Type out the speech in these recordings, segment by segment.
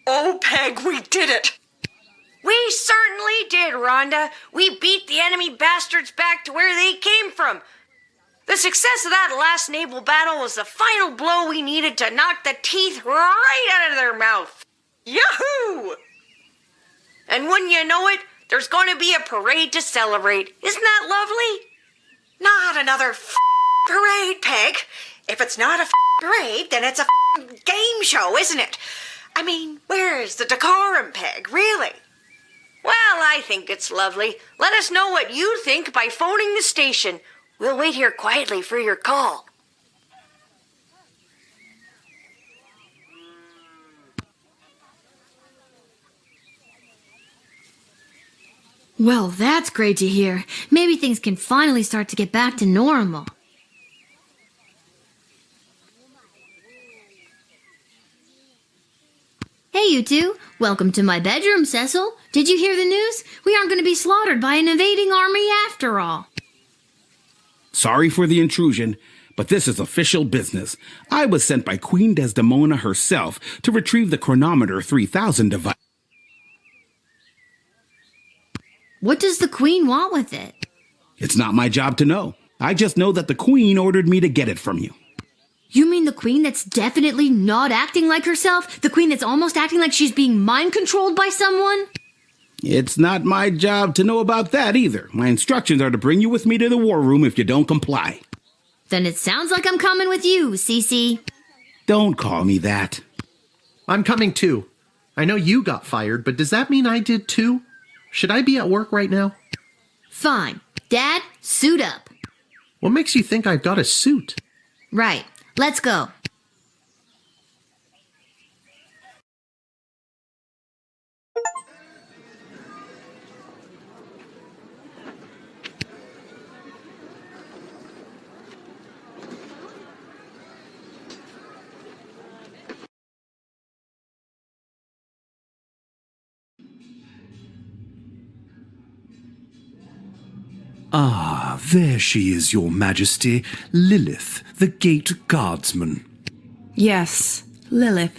Oh, Peg, we did it! We certainly did, Rhonda. We beat the enemy bastards back to where they came from. The success of that last naval battle was the final blow we needed to knock the teeth right out of their mouth. Yahoo! And wouldn't you know it, there's going to be a parade to celebrate. Isn't that lovely? Not another parade, Peg. If it's not a parade, then it's a game show, isn't it? I mean, where's the decorum, Peg, really? Well, I think it's lovely. Let us know what you think by phoning the station. We'll wait here quietly for your call. Well, that's great to hear. Maybe things can finally start to get back to normal. Hey, you two. Welcome to my bedroom, Cecil. Did you hear the news? We aren't going to be slaughtered by an invading army after all. Sorry for the intrusion, but this is official business. I was sent by Queen Desdemona herself to retrieve the chronometer 3000 device. What does the Queen want with it? It's not my job to know. I just know that the Queen ordered me to get it from you. You mean the Queen that's definitely not acting like herself? The Queen that's almost acting like she's being mind-controlled by someone? It's not my job to know about that either. My instructions are to bring you with me to the war room if you don't comply. Then it sounds like I'm coming with you, Cece. Don't call me that. I'm coming too. I know you got fired, but does that mean I did too? Should I be at work right now? Fine. Dad, suit up. What makes you think I've got a suit? Right. Let's go. Ah, there she is, Your Majesty, Lilith, the Gate Guardsman. Yes, Lilith.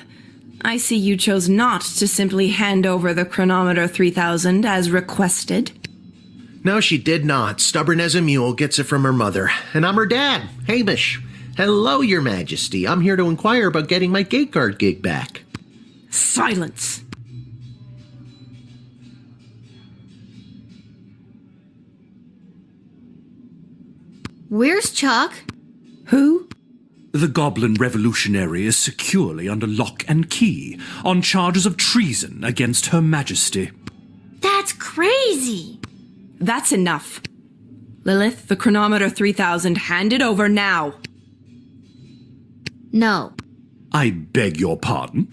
I see you chose not to simply hand over the chronometer 3000 as requested. No, she did not. Stubborn as a mule, gets it from her mother. And I'm her dad, Hamish. Hello, Your Majesty. I'm here to inquire about getting my gate guard gig back. Silence! Where's Chuck? Who? The Goblin Revolutionary is securely under lock and key on charges of treason against Her Majesty. That's crazy! That's enough. Lilith, the chronometer 3000 handed over now. No. I beg your pardon?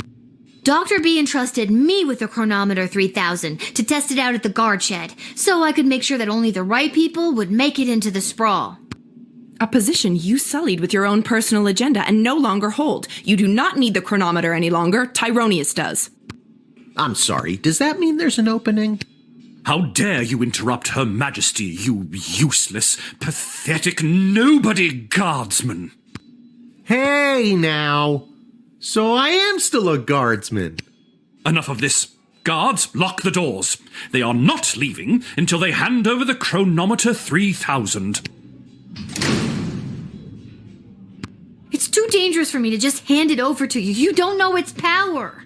Dr. B entrusted me with the chronometer 3000 to test it out at the guard shed, so I could make sure that only the right people would make it into the sprawl. A position you sullied with your own personal agenda and no longer hold. You do not need the chronometer any longer. Tyronius does. I'm sorry, does that mean there's an opening? How dare you interrupt Her Majesty, you useless, pathetic nobody guardsman! Hey, now. So I am still a guardsman. Enough of this. Guards, lock the doors. They are not leaving until they hand over the chronometer 3000. It's too dangerous for me to just hand it over to you. You don't know its power.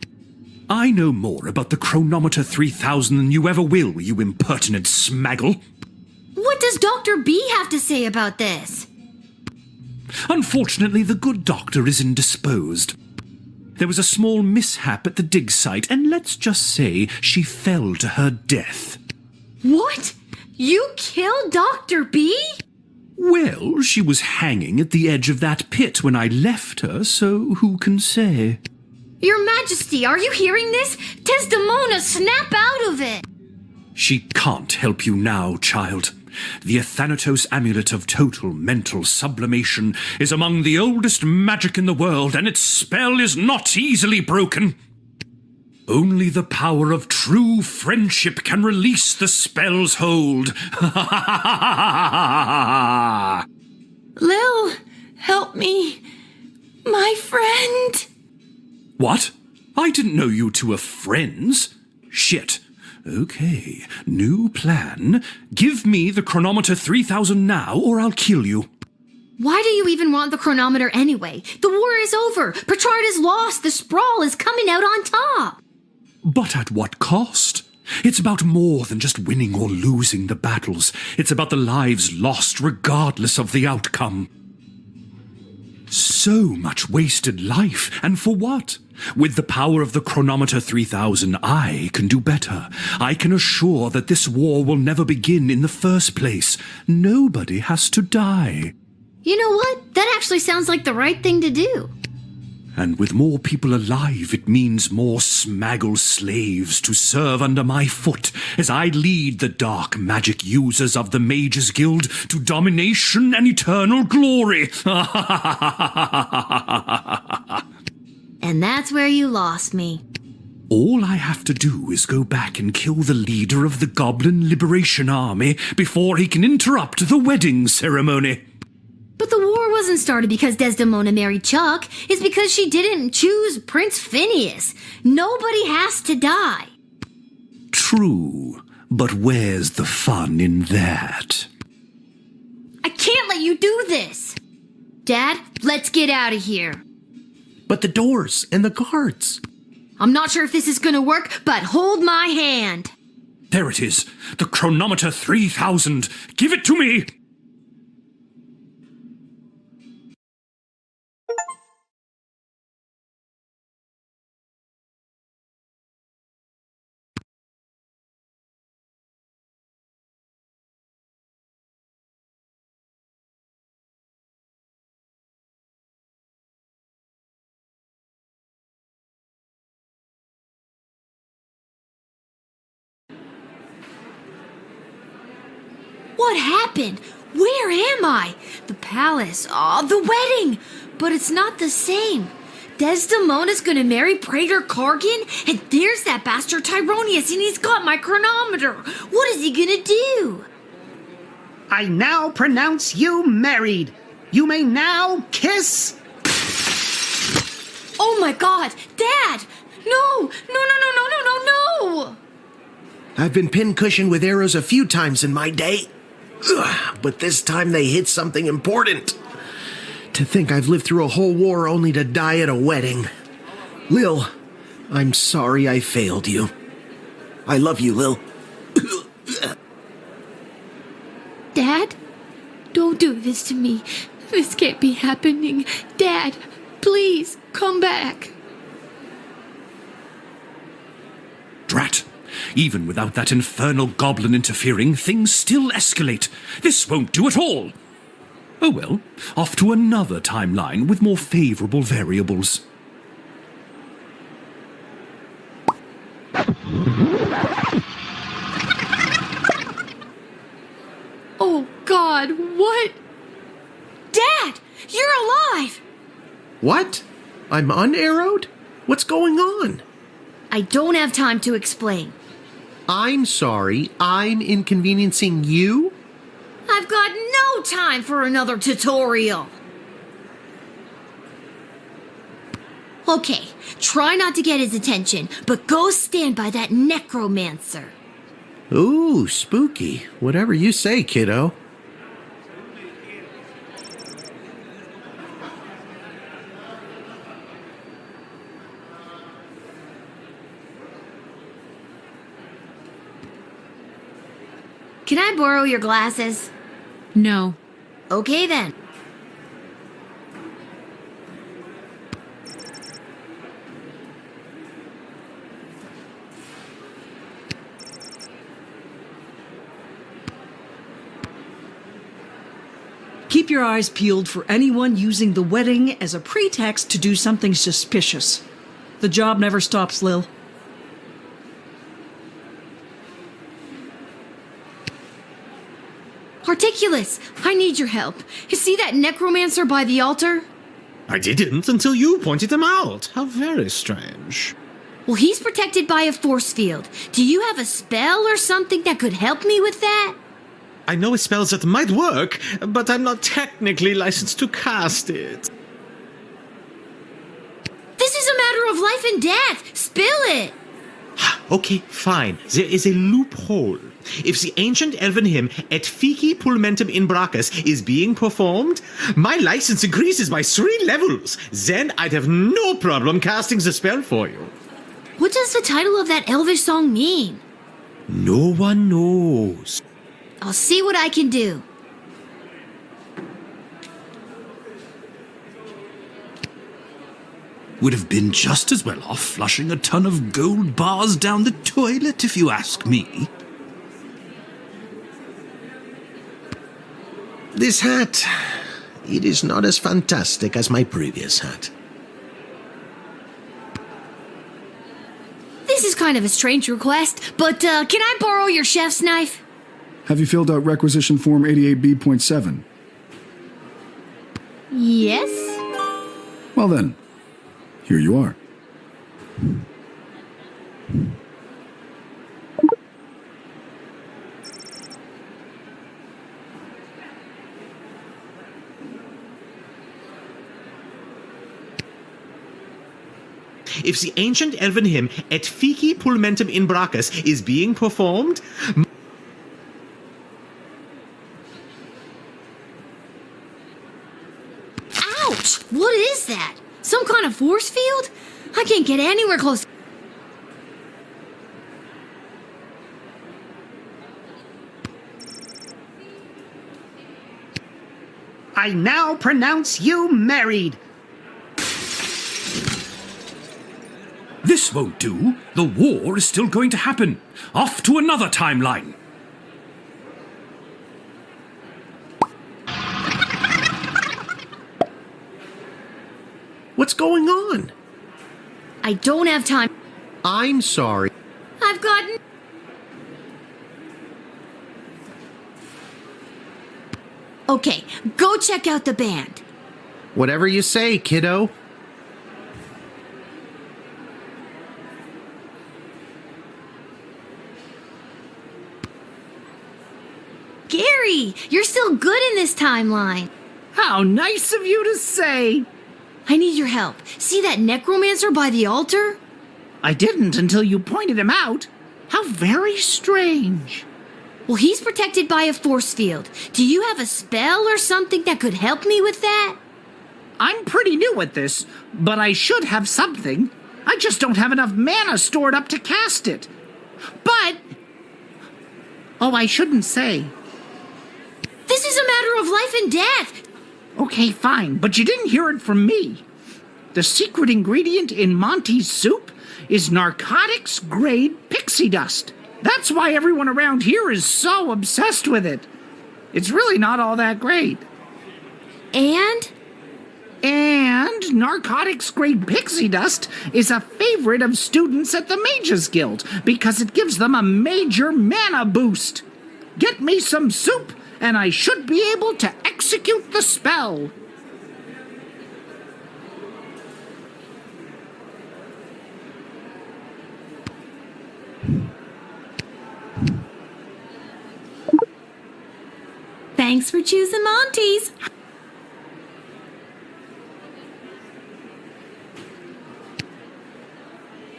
I know more about the chronometer 3000 than you ever will, you impertinent smaggle. What does Dr. B have to say about this? Unfortunately, the good doctor is indisposed. There was a small mishap at the dig site, and let's just say she fell to her death. What? You killed Dr. B? Well, she was hanging at the edge of that pit when I left her, so who can say? Your Majesty, are you hearing this? Desdemona, snap out of it! She can't help you now, child. The Athanatos amulet of total mental sublimation is among the oldest magic in the world, and its spell is not easily broken. Only the power of true friendship can release the spell's hold. Lil, help me. My friend. What? I didn't know you two were friends. Shit. Okay, new plan. Give me the chronometer 3000 now, or I'll kill you. Why do you even want the chronometer anyway? The war is over. Petrard is lost. The Sprawl is coming out on top. But at what cost? It's about more than just winning or losing the battles. It's about the lives lost regardless of the outcome. So much wasted life, and for what? With the power of the chronometer 3000, I can do better. I can assure that this war will never begin in the first place. Nobody has to die. You know what? That actually sounds like the right thing to do. And with more people alive, it means more smaggle slaves to serve under my foot as I lead the dark magic users of the Mages Guild to domination and eternal glory. And that's where you lost me. All I have to do is go back and kill the leader of the Goblin Liberation Army before he can interrupt the wedding ceremony. But the war wasn't started because Desdemona married Chuck. It's because she didn't choose Prince Phineas. Nobody has to die. True, but where's the fun in that? I can't let you do this. Dad, let's get out of here. But the doors and the guards. I'm not sure if this is gonna work, but hold my hand. There it is, the chronometer 3000. Give it to me! What happened? Where am I? The palace. Oh, the wedding. But it's not the same. Desdemona's gonna marry Praetor Cargan, and there's that bastard Tyronius, and he's got my chronometer. What is he gonna do? I now pronounce you married. You may now kiss. Oh my god, Dad! No! No! I've been pincushioned with arrows a few times in my day. Ugh, but this time they hit something important. To think I've lived through a whole war only to die at a wedding. Lil, I'm sorry I failed you. I love you, Lil. Dad? Don't do this to me. This can't be happening. Dad, please, come back. Drat. Even without that infernal goblin interfering, things still escalate. This won't do at all. Oh well, off to another timeline with more favorable variables. Oh God, what? Dad, you're alive! What? I'm unarrowed? What's going on? I don't have time to explain. I'm sorry, I'm inconveniencing you? I've got no time for another tutorial. Okay, try not to get his attention, but go stand by that necromancer. Ooh, spooky. Whatever you say, kiddo. Can I borrow your glasses? No. Okay then. Keep your eyes peeled for anyone using the wedding as a pretext to do something suspicious. The job never stops, Lil. Articulus, I need your help. You see that necromancer by the altar? I didn't until you pointed him out. How very strange. Well, he's protected by a force field. Do you have a spell or something that could help me with that? I know spells that might work, but I'm not technically licensed to cast it. This is a matter of life and death. Spill it. Okay, fine. There is a loophole. If the ancient elven hymn Et Fici Pulmentum in Brachus is being performed, my license increases by 3 levels. Then I'd have no problem casting the spell for you. What does the title of that elvish song mean? No one knows. I'll see what I can do. Would have been just as well off flushing a ton of gold bars down the toilet, if you ask me. This hat, it is not as fantastic as my previous hat. This is kind of a strange request, but can I borrow your chef's knife? Have you filled out requisition form 88B.7? Yes. Well then, here you are. If the ancient elven hymn Et Fici Pulmentum in Brachus is being performed, Ouch! What is that? Some kind of force field? I can't get anywhere close. I now pronounce you married. This won't do. The war is still going to happen. Off to another timeline. What's going on? I don't have time. I'm sorry. I've gotten... Okay, go check out the band. Whatever you say, kiddo. Gary, you're still good in this timeline. How nice of you to say. I need your help. See that necromancer by the altar? I didn't until you pointed him out. How very strange. Well, he's protected by a force field. Do you have a spell or something that could help me with that? I'm pretty new at this, but I should have something. I just don't have enough mana stored up to cast it. But... Oh, I shouldn't say. This is a matter of life and death. Okay, fine, but you didn't hear it from me. The secret ingredient in Monty's soup is narcotics-grade pixie dust. That's why everyone around here is so obsessed with it. It's really not all that great. And narcotics-grade pixie dust is a favorite of students at the Mages Guild because it gives them a major mana boost. Get me some soup, and I should be able to execute the spell. thanks for choosing Monty's.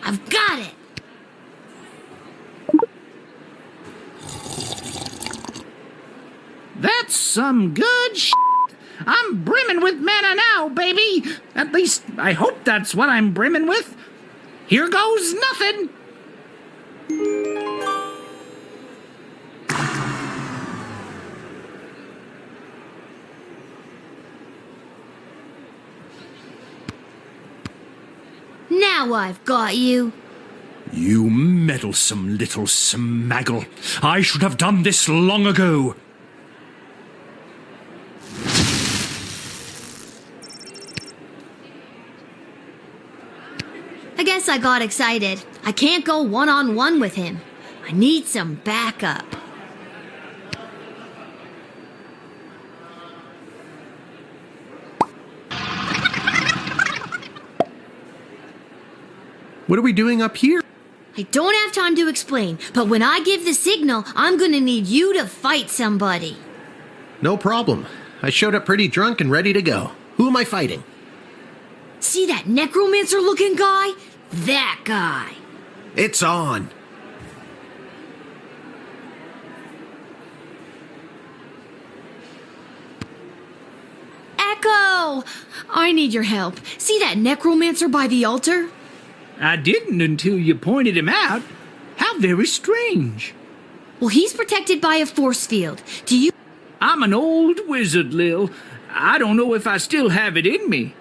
I've got it. That's some good shit. I'm brimming with mana now, baby. At least, I hope that's what I'm brimming with. Here goes nothing. Now I've got you. You meddlesome little smaggle. I should have done this long ago. I guess I got excited. I can't go one-on-one with him. I need some backup. What are we doing up here? I don't have time to explain, but when I give the signal, I'm gonna need you to fight somebody. No problem. I showed up pretty drunk and ready to go. Who am I fighting? See that necromancer-looking guy? That guy. It's on. Echo! I need your help. See that necromancer by the altar? I didn't until you pointed him out. How very strange. Well, he's protected by a force field. Do you... I'm an old wizard, Lil. I don't know if I still have it in me.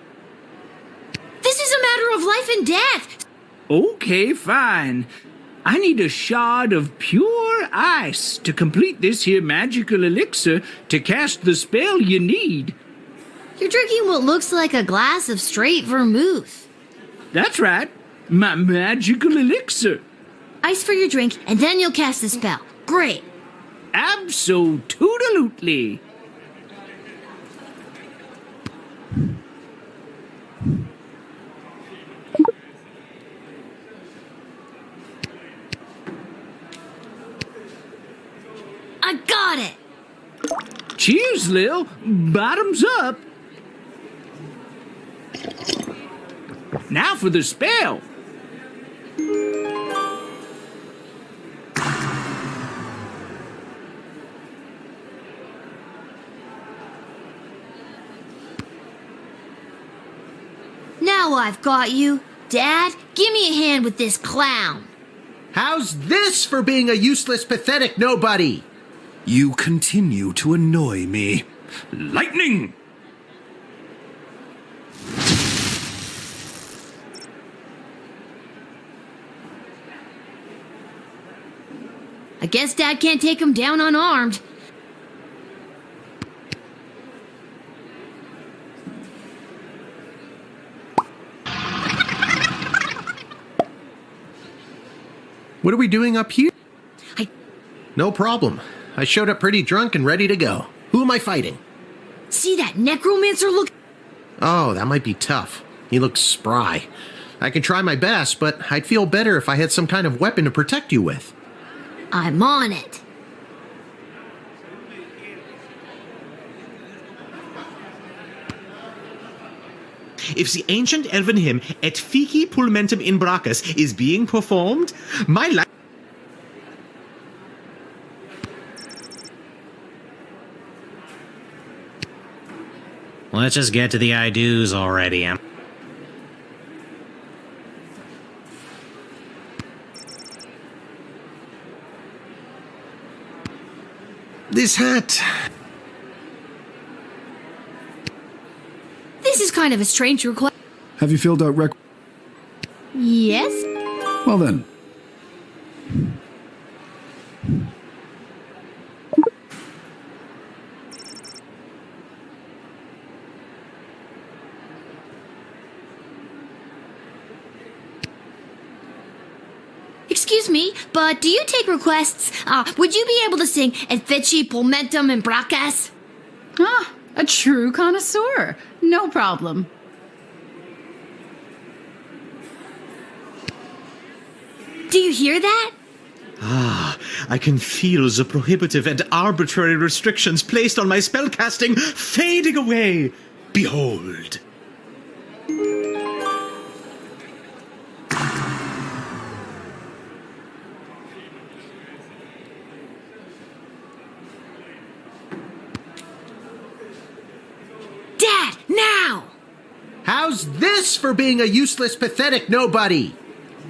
This is a matter of life and death. Okay, fine. I need a shard of pure ice to complete this here magical elixir to cast the spell you need. You're drinking what looks like a glass of straight vermouth. That's right. My magical elixir. Ice for your drink, and then you'll cast the spell. Great. Abso-toodalutely. I got it. Cheers, Lil. Bottoms up. Now for the spell. Now I've got you. Dad, give me a hand with this clown. How's this for being a useless, pathetic nobody? You continue to annoy me. Lightning! I guess Dad can't take him down unarmed. What are we doing up here? I... No problem. I showed up pretty drunk and ready to go. Who am I fighting? See that necromancer look? Oh, that might be tough. He looks spry. I can try my best, but I'd feel better if I had some kind of weapon to protect you with. I'm on it. If the ancient elven hymn Et Fici Pulmentum in Brachus is being performed, my life... Let's just get to the I-dos already. This hat... This is kind of a strange request. Have you filled out Yes? Well then. Excuse me, but do you take requests? Would you be able to sing Et Fici Pulmentum in Brachus? Ah, a true connoisseur. No problem. Do you hear that? I can feel the prohibitive and arbitrary restrictions placed on my spellcasting fading away. Behold. Dad, now! How's this for being a useless, pathetic nobody?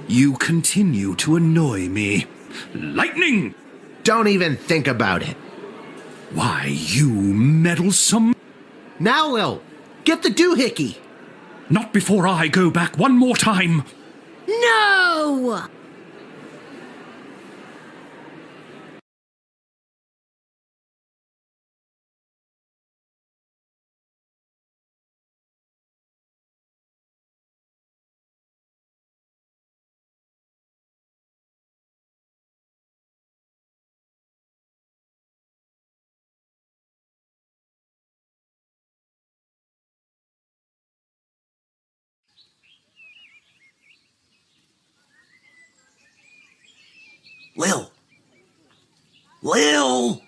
You continue to annoy me. Lightning! Don't even think about it. Why, you meddlesome... Now, Lil, get the doohickey. Not before I go back one more time. No! Lil. Lil!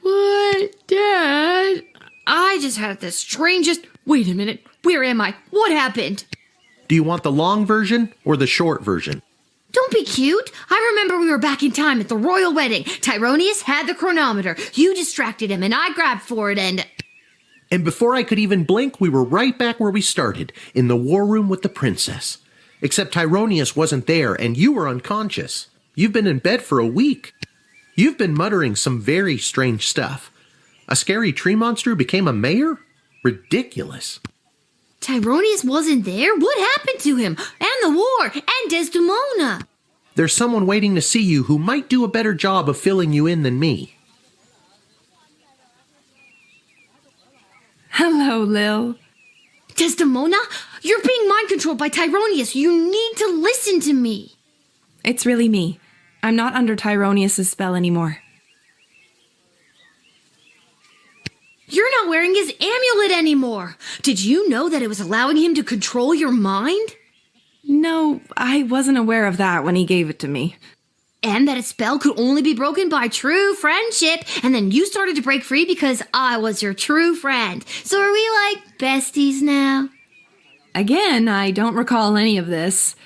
What, Dad? I just had the strangest... Wait a minute. Where am I? What happened? Do you want the long version or the short version? Don't be cute. I remember we were back in time at the royal wedding. Tyronius had the chronometer. You distracted him, and I grabbed for it, and before I could even blink, we were right back where we started, in the war room with the princess. Except Tyronius wasn't there, and you were unconscious. You've been in bed for a week. You've been muttering some very strange stuff. A scary tree monster became a mayor? Ridiculous. Tyronius wasn't there? What happened to him? And the war? And Desdemona? There's someone waiting to see you who might do a better job of filling you in than me. Hello, Lil. Desdemona? You're being mind-controlled by Tyronius. You need to listen to me. It's really me. I'm not under Tyronius' spell anymore. You're not wearing his amulet anymore. Did you know that it was allowing him to control your mind? No, I wasn't aware of that when he gave it to me. And that a spell could only be broken by true friendship. And then you started to break free because I was your true friend. So are we like besties now? Again, I don't recall any of this.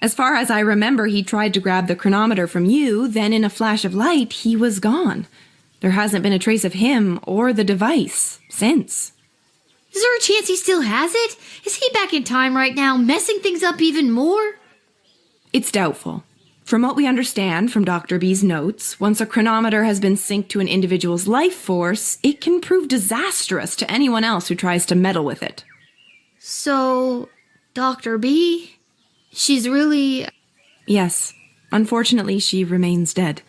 As far as I remember, he tried to grab the chronometer from you, then in a flash of light, he was gone. There hasn't been a trace of him or the device since. Is there a chance he still has it? Is he back in time right now, messing things up even more? It's doubtful. From what we understand from Dr. B's notes, once a chronometer has been synced to an individual's life force, it can prove disastrous to anyone else who tries to meddle with it. So, Dr. B, she's really... Yes. Unfortunately, she remains dead.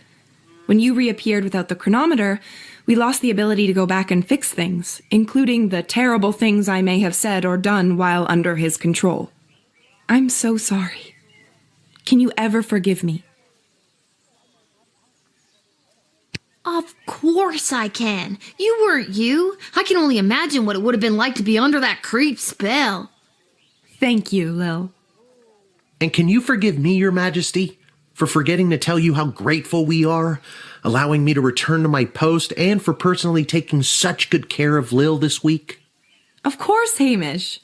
When you reappeared without the chronometer, we lost the ability to go back and fix things, including the terrible things I may have said or done while under his control. I'm so sorry. Can you ever forgive me? Of course I can. You weren't you. I can only imagine what it would have been like to be under that creep spell. Thank you, Lil. And can you forgive me, Your Majesty, for forgetting to tell you how grateful we are, allowing me to return to my post, and for personally taking such good care of Lil this week? Of course, Hamish.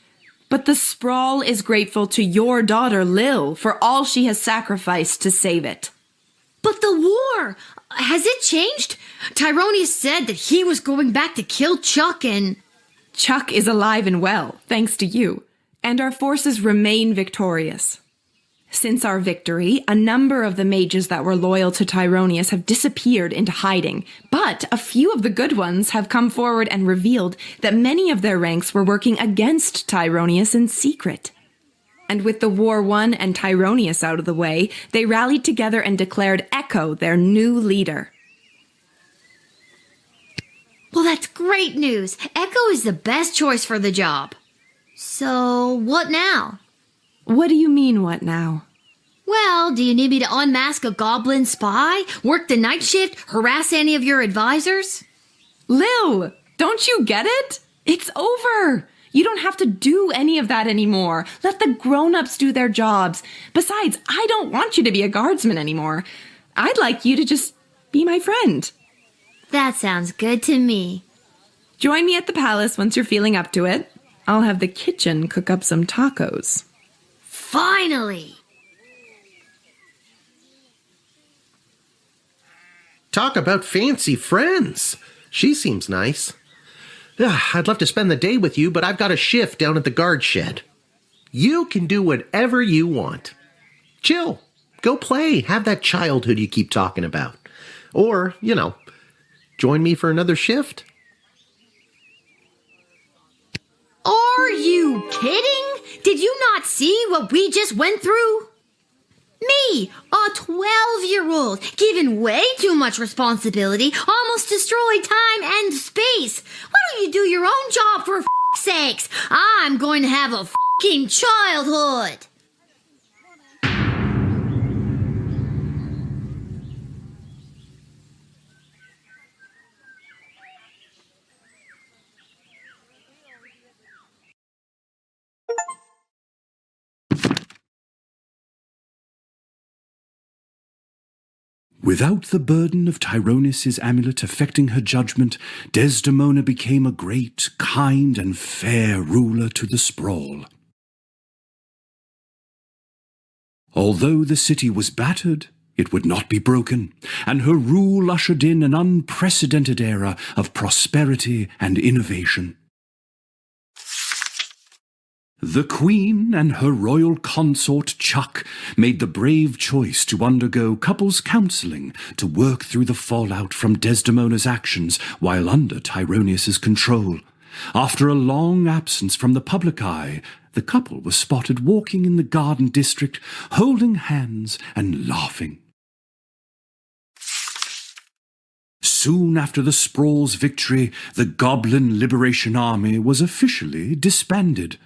But the Sprawl is grateful to your daughter, Lil, for all she has sacrificed to save it. But the war! Has it changed? Tyronius said that he was going back to kill Chuck and... Chuck is alive and well, thanks to you, and our forces remain victorious. Since our victory, a number of the mages that were loyal to Tyronius have disappeared into hiding, but a few of the good ones have come forward and revealed that many of their ranks were working against Tyronius in secret. And with the war won and Tyronius out of the way, they rallied together and declared Echo their new leader. Well, that's great news. Echo is the best choice for the job. So, what now? What do you mean, what now? Well, do you need me to unmask a goblin spy? Work the night shift? Harass any of your advisors? Lil, don't you get it? It's over. You don't have to do any of that anymore. Let the grown-ups do their jobs. Besides, I don't want you to be a guardsman anymore. I'd like you to just be my friend. That sounds good to me. Join me at the palace once you're feeling up to it. I'll have the kitchen cook up some tacos. Finally! Talk about fancy friends. She seems nice. I'd love to spend the day with you, but I've got a shift down at the guard shed. You can do whatever you want. Chill. Go play. Have that childhood you keep talking about. Or, join me for another shift. Are you kidding? Did you not see what we just went through? Me, a 12-year-old, given way too much responsibility, almost destroyed time and space. Why don't you do your own job for f***'s sakes? I'm going to have a f***ing childhood. Without the burden of Tyronius' amulet affecting her judgment, Desdemona became a great, kind, and fair ruler to the Sprawl. Although the city was battered, it would not be broken, and her rule ushered in an unprecedented era of prosperity and innovation. The Queen and her royal consort Chuck made the brave choice to undergo couples counseling to work through the fallout from Desdemona's actions while under Tyronius's control. After a long absence from the public eye, the couple was spotted walking in the garden district, holding hands and laughing. Soon after the Sprawl's victory, the Goblin Liberation Army was officially disbanded.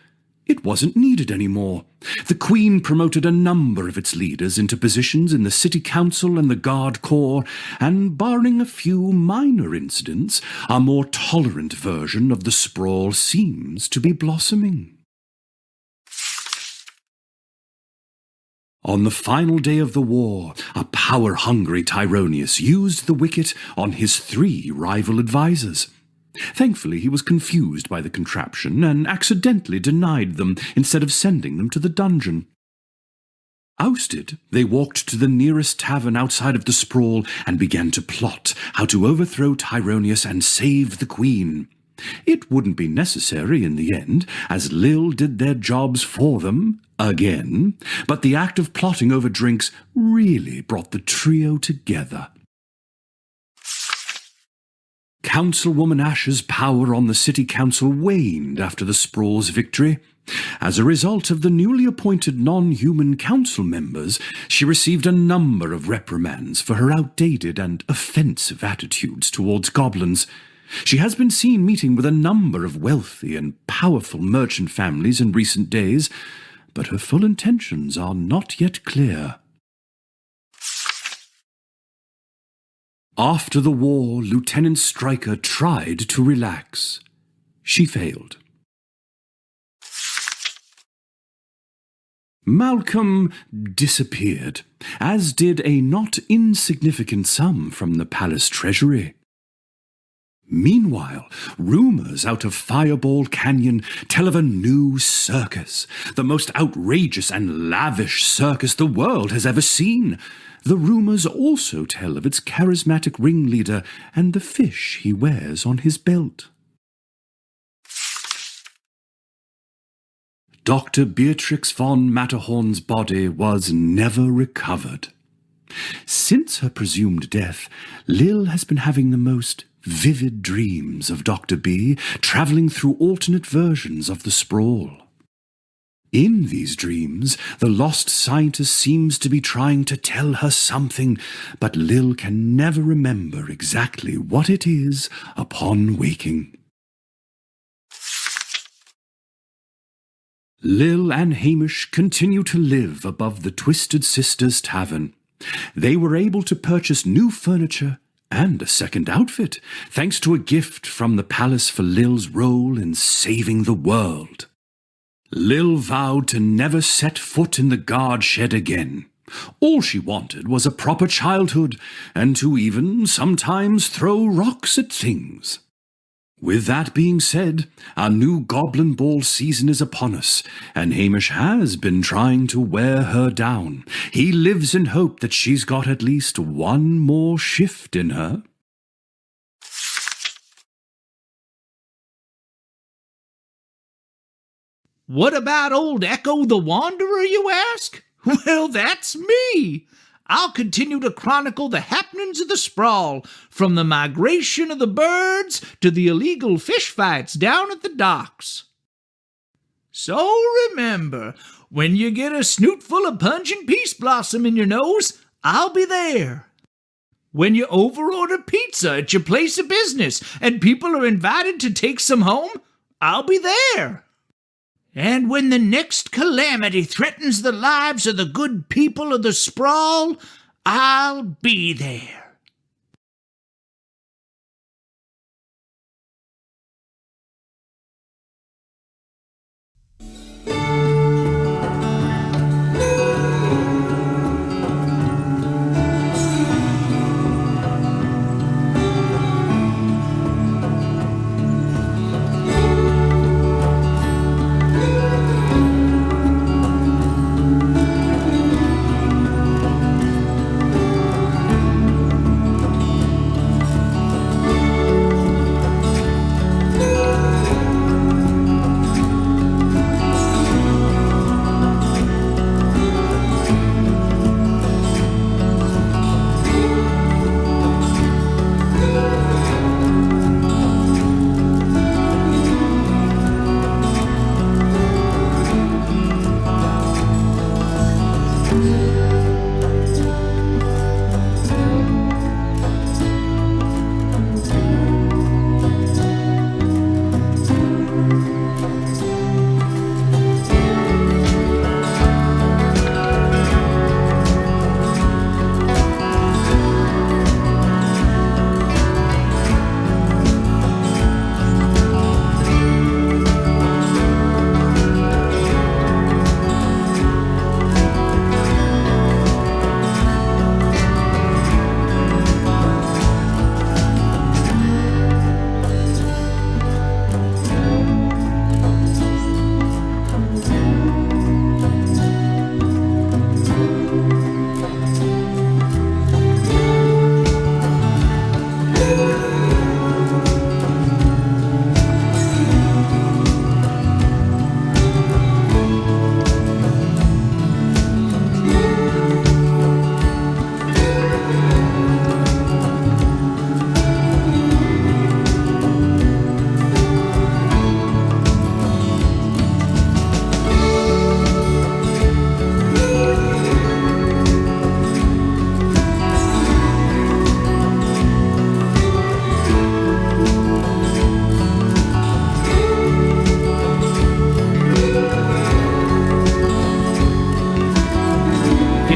It wasn't needed anymore. The Queen promoted a number of its leaders into positions in the City Council and the Guard Corps, and barring a few minor incidents, a more tolerant version of the Sprawl seems to be blossoming. On the final day of the war, a power-hungry Tyronius used the wicket on his 3 rival advisers. Thankfully, he was confused by the contraption and accidentally denied them instead of sending them to the dungeon. Ousted, they walked to the nearest tavern outside of the Sprawl and began to plot how to overthrow Tyronius and save the Queen. It wouldn't be necessary in the end, as Lil did their jobs for them again, but the act of plotting over drinks really brought the trio together. Councilwoman Ash's power on the City Council waned after the Sprawl's victory. As a result of the newly appointed non-human council members, she received a number of reprimands for her outdated and offensive attitudes towards goblins. She has been seen meeting with a number of wealthy and powerful merchant families in recent days, but her full intentions are not yet clear. After the war, Lieutenant Stryker tried to relax. She failed. Malcolm disappeared, as did a not insignificant sum from the palace treasury. Meanwhile, rumors out of Fireball Canyon tell of a new circus, the most outrageous and lavish circus the world has ever seen. The rumors also tell of its charismatic ringleader and the fish he wears on his belt. Dr. Beatrix von Matterhorn's body was never recovered. Since her presumed death, Lil has been having the most vivid dreams of Dr. B, travelling through alternate versions of the Sprawl. In these dreams, the lost scientist seems to be trying to tell her something, but Lil can never remember exactly what it is upon waking. Lil and Hamish continue to live above the Twisted Sisters Tavern. They were able to purchase new furniture and a second outfit, thanks to a gift from the palace for Lil's role in saving the world. Lil vowed to never set foot in the guard shed again. All she wanted was a proper childhood, and to even sometimes throw rocks at things. With that being said, our new Goblin Ball season is upon us, and Hamish has been trying to wear her down. He lives in hope that she's got at least one more shift in her. What about old Echo the Wanderer, you ask? Well, that's me. I'll continue to chronicle the happenings of the Sprawl, from the migration of the birds to the illegal fish fights down at the docks. So remember, when you get a snoot full of pungent peace blossom in your nose, I'll be there. When you overorder pizza at your place of business and people are invited to take some home, I'll be there. And when the next calamity threatens the lives of the good people of the Sprawl, I'll be there.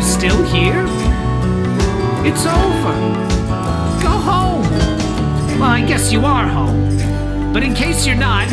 still here? It's over. Go home. Well, I guess you are home. But in case you're not,